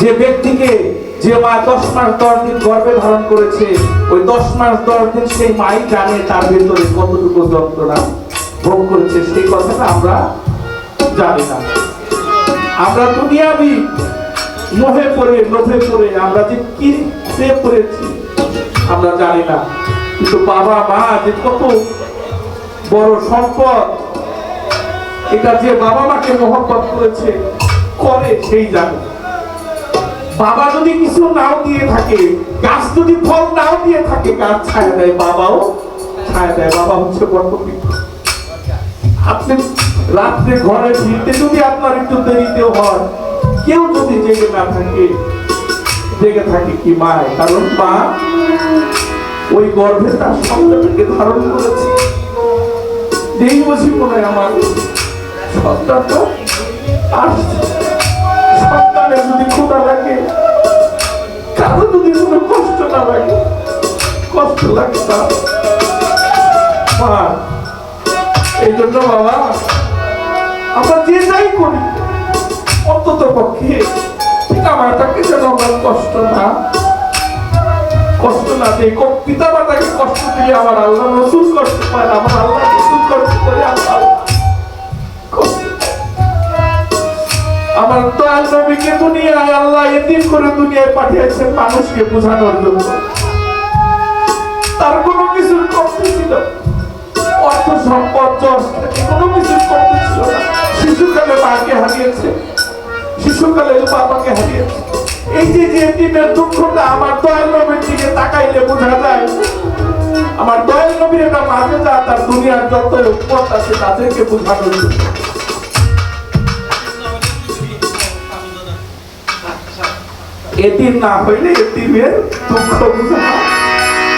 যে ব্যক্তিকে যে মা 10 মাস 10 দিন গর্ভে ধারণ করেছে, ওই 10 মাস 10 দিন সেই মাই জানে তার ভিতরে কতটুকু যন্ত্রণা ভোগ করেছে। সেই কথাটা আমরা জানি না। আমরা দুনিয়াবি মোহে পড়ে লোভে পড়ে আমরা যে কি পড়েছি আমরা জানি না। কিন্তু বাবা মা যে কত বড় সম্পদ, এটা যে বাবা মাকে মহব্বত করেছে করে সেই জানে। বাবা যদি কিছু নাও দিয়ে থাকে, গাছ যদি ফল নাও দিয়ে থাকে, গাছ ছায়া দেয়, বাবাও ছায়া দেয়। বাবা হচ্ছে বড় পবিত্র। আপনি রাত্রে ঘরে ফিরতে যদি আপনার একটু দেরিতেও হয়, কেউ যদি জেগে না থাকে, জেগে থাকে কি মায়, কারণ মা ওই গর্ভে তার সন্তানকে ধারণ করেছে। এই বুঝি মনে হয় আমার সন্তানটা আসছে। সন্তানের যদি ক্ষুধা লাগে, কারো যদি কোনো কষ্ট না লাগে, কষ্ট লাগে না মা। এই জন্য বাবা আমরা যে যাই করি অন্তত পক্ষে পিতা মাতাকে যেন আমার কষ্ট না দেয়। পিতা মাতাকে কষ্ট দিলে আমার আল্লাহ রসুল কষ্ট পায়, আমার আল্লাহ রসুল কষ্ট করে আমার দয়াল নবীকে দুনিয়ায় আল্লাহ এতিম করে দুনিয়ায় পাঠিয়েছেন মানুষকে বোঝানোর জন্য। তার কোনো কিছুর কমতি ছিল, অর্থ সম্পদ যশ কোনো কিছুর কমতি ছিল না। শিশুকালে মাকে হারিয়েছে, শিশুকালে বাবাকে হারিয়েছে। এই যে এতিমের দুঃখটা আমার দয়াল নবীর দিকে তাকাইলে বোঝা যায়। আমার দয়াল নবীর একটা মাঝে যা তার দুনিয়ার যত উপর আছে তাদেরকে বোঝানোর জন্য। এতিম না হইলে এতিমের দুঃখ বুঝা